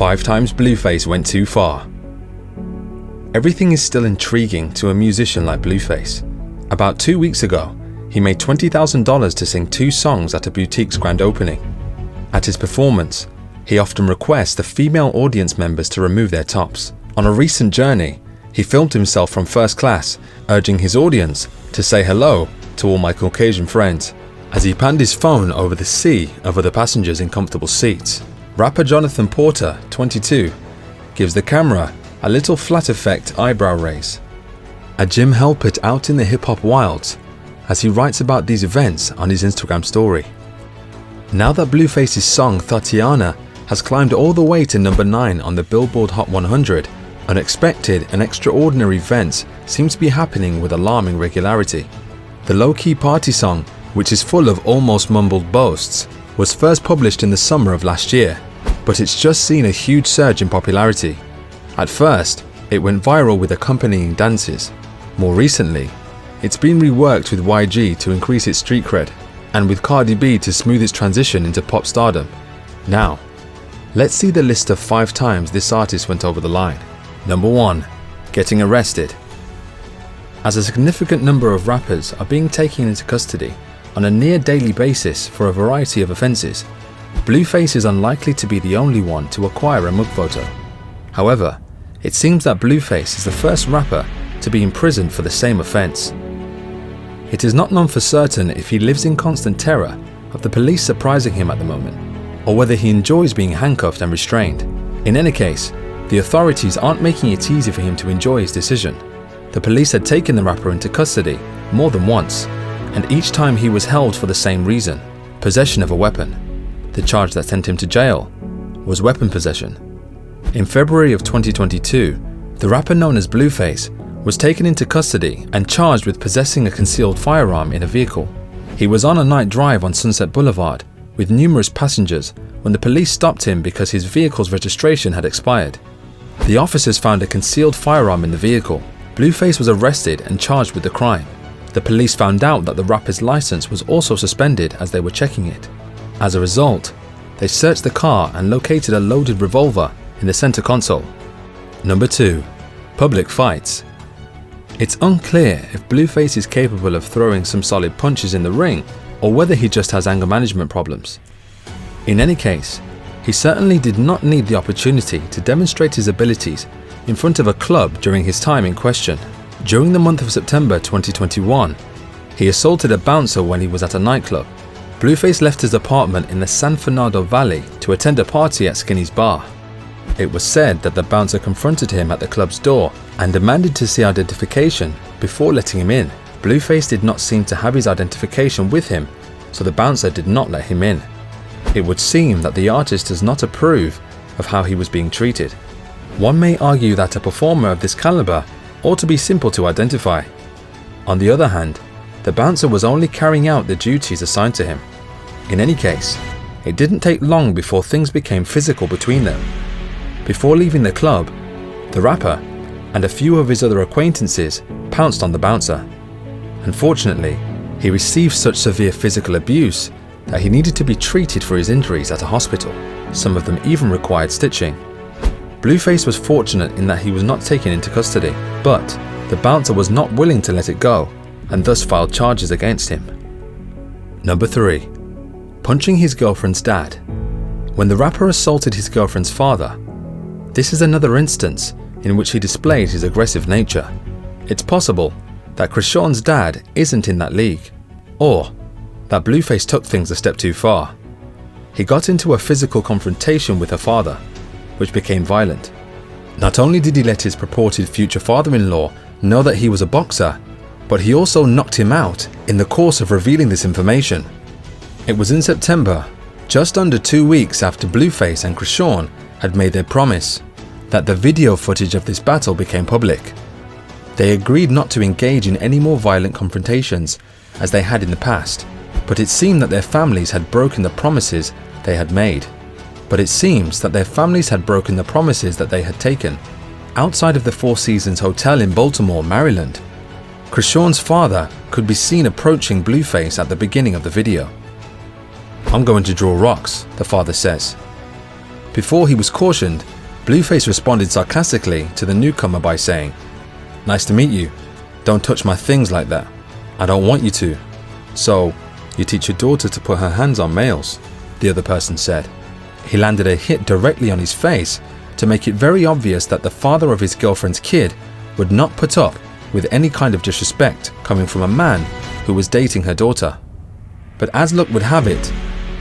5 times Blueface went too far. Everything is still intriguing to a musician like Blueface. About 2 weeks ago, he made $20,000 to sing 2 songs at a boutique's grand opening. At his performance, he often requests the female audience members to remove their tops. On a recent journey, he filmed himself from first class, urging his audience to say hello to all my Caucasian friends, as he panned his phone over the sea of other passengers in comfortable seats. Rapper Jonathan Porter, 22, gives the camera a little flat effect eyebrow raise. A Jim Helpert out in the hip-hop wilds, as he writes about these events on his Instagram story. Now that Blueface's song Tatiana has climbed all the way to number 9 on the Billboard Hot 100, unexpected and extraordinary events seem to be happening with alarming regularity. The low-key party song, which is full of almost mumbled boasts, was first published in the summer of last year, but it's just seen a huge surge in popularity. At first, it went viral with accompanying dances. More recently, it's been reworked with YG to increase its street cred, and with Cardi B to smooth its transition into pop stardom. Now, let's see the list of 5 times this artist went over the line. Number 1. Getting arrested. As a significant number of rappers are being taken into custody on a near daily basis for a variety of offences, Blueface is unlikely to be the only one to acquire a mug photo. However, it seems that Blueface is the first rapper to be imprisoned for the same offence. It is not known for certain if he lives in constant terror of the police surprising him at the moment, or whether he enjoys being handcuffed and restrained. In any case, the authorities aren't making it easy for him to enjoy his decision. The police had taken the rapper into custody more than once, and each time he was held for the same reason: possession of a weapon. The charge that sent him to jail was weapon possession. In February of 2022, the rapper known as Blueface was taken into custody and charged with possessing a concealed firearm in a vehicle. He was on a night drive on Sunset Boulevard with numerous passengers when the police stopped him because his vehicle's registration had expired. The officers found a concealed firearm in the vehicle. Blueface was arrested and charged with the crime. The police found out that the rapper's license was also suspended as they were checking it. As a result, they searched the car and located a loaded revolver in the center console. Number 2. Public fights. It's unclear if Blueface is capable of throwing some solid punches in the ring, or whether he just has anger management problems. In any case, he certainly did not need the opportunity to demonstrate his abilities in front of a club during his time in question. During the month of September 2021, he assaulted a bouncer when he was at a nightclub. Blueface left his apartment in the San Fernando Valley to attend a party at Skinny's bar. It was said that the bouncer confronted him at the club's door and demanded to see identification before letting him in. Blueface did not seem to have his identification with him, so the bouncer did not let him in. It would seem that the artist does not approve of how he was being treated. One may argue that a performer of this caliber ought to be simple to identify. On the other hand, the bouncer was only carrying out the duties assigned to him. In any case, it didn't take long before things became physical between them. Before leaving the club, the rapper and a few of his other acquaintances pounced on the bouncer. Unfortunately, he received such severe physical abuse that he needed to be treated for his injuries at a hospital. Some of them even required stitching. Blueface was fortunate in that he was not taken into custody, but the bouncer was not willing to let it go and thus filed charges against him. Number 3. Punching his girlfriend's dad. When the rapper assaulted his girlfriend's father, this is another instance in which he displayed his aggressive nature. It's possible that Krishan's dad isn't in that league, or that Blueface took things a step too far. He got into a physical confrontation with her father, which became violent. Not only did he let his purported future father-in-law know that he was a boxer, but he also knocked him out in the course of revealing this information. It was in September, just under 2 weeks after Blueface and Krishan had made their promise, that the video footage of this battle became public. They agreed not to engage in any more violent confrontations as they had in the past, but it seemed that their families had broken the promises they had made. taken. Outside of the Four Seasons Hotel in Baltimore, Maryland, Krishan's father could be seen approaching Blueface at the beginning of the video. "I'm going to draw rocks," the father says. Before he was cautioned, Blueface responded sarcastically to the newcomer by saying, "Nice to meet you. Don't touch my things like that. I don't want you to." "So, you teach your daughter to put her hands on males," the other person said. He landed a hit directly on his face to make it very obvious that the father of his girlfriend's kid would not put up with any kind of disrespect coming from a man who was dating her daughter. But as luck would have it,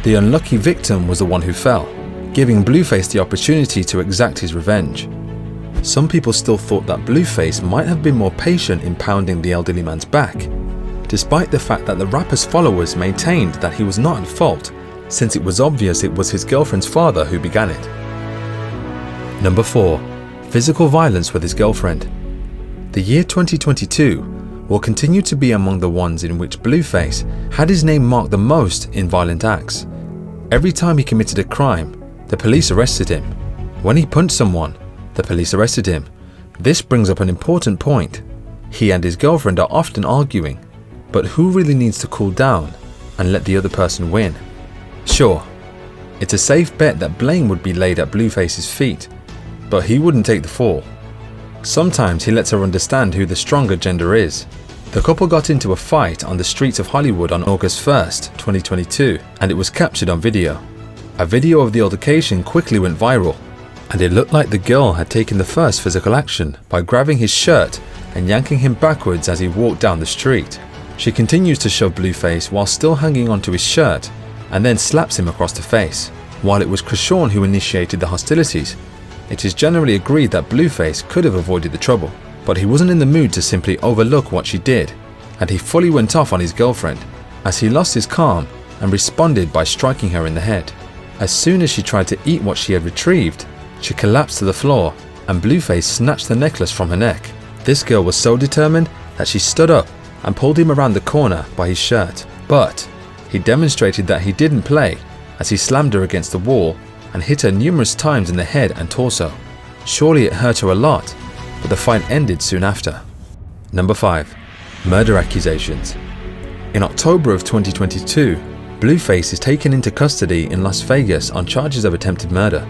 the unlucky victim was the one who fell, giving Blueface the opportunity to exact his revenge. Some people still thought that Blueface might have been more patient in pounding the elderly man's back, despite the fact that the rapper's followers maintained that he was not at fault, since it was obvious it was his girlfriend's father who began it. Number 4. Physical violence with his girlfriend. The year 2022 will continue to be among the ones in which Blueface had his name marked the most in violent acts. Every time he committed a crime, the police arrested him. When he punched someone, the police arrested him. This brings up an important point. He and his girlfriend are often arguing, but who really needs to cool down and let the other person win? Sure, it's a safe bet that blame would be laid at Blueface's feet, but he wouldn't take the fall. Sometimes he lets her understand who the stronger gender is. The couple got into a fight on the streets of Hollywood on August 1st, 2022, and it was captured on video. A video of the altercation quickly went viral, and it looked like the girl had taken the first physical action by grabbing his shirt and yanking him backwards as he walked down the street. She continues to shove Blueface while still hanging onto his shirt, and then slaps him across the face. While it was Krishan who initiated the hostilities, it is generally agreed that Blueface could have avoided the trouble, but he wasn't in the mood to simply overlook what she did, and he fully went off on his girlfriend, as he lost his calm and responded by striking her in the head. As soon as she tried to eat what she had retrieved, she collapsed to the floor, and Blueface snatched the necklace from her neck. This girl was so determined that she stood up and pulled him around the corner by his shirt, but he demonstrated that he didn't play as he slammed her against the wall and hit her numerous times in the head and torso. Surely it hurt her a lot, but the fight ended soon after. Number 5. Murder accusations. In October of 2022, Blueface is taken into custody in Las Vegas on charges of attempted murder.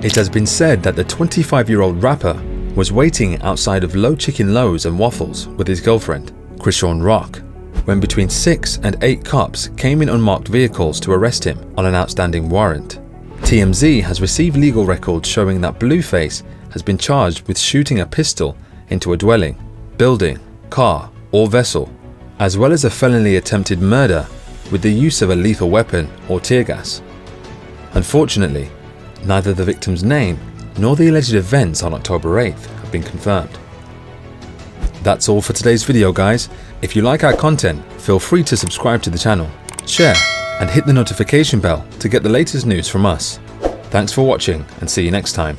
It has been said that the 25-year-old rapper was waiting outside of Low Chicken Lows and Waffles with his girlfriend, Krishan Rock, when between 6 and 8 cops came in unmarked vehicles to arrest him on an outstanding warrant. TMZ has received legal records showing that Blueface has been charged with shooting a pistol into a dwelling, building, car, or vessel, as well as a felony attempted murder with the use of a lethal weapon or tear gas. Unfortunately, neither the victim's name nor the alleged events on October 8th have been confirmed. That's all for today's video, guys. If you like our content, feel free to subscribe to the channel, share, and hit the notification bell to get the latest news from us. Thanks for watching, and see you next time.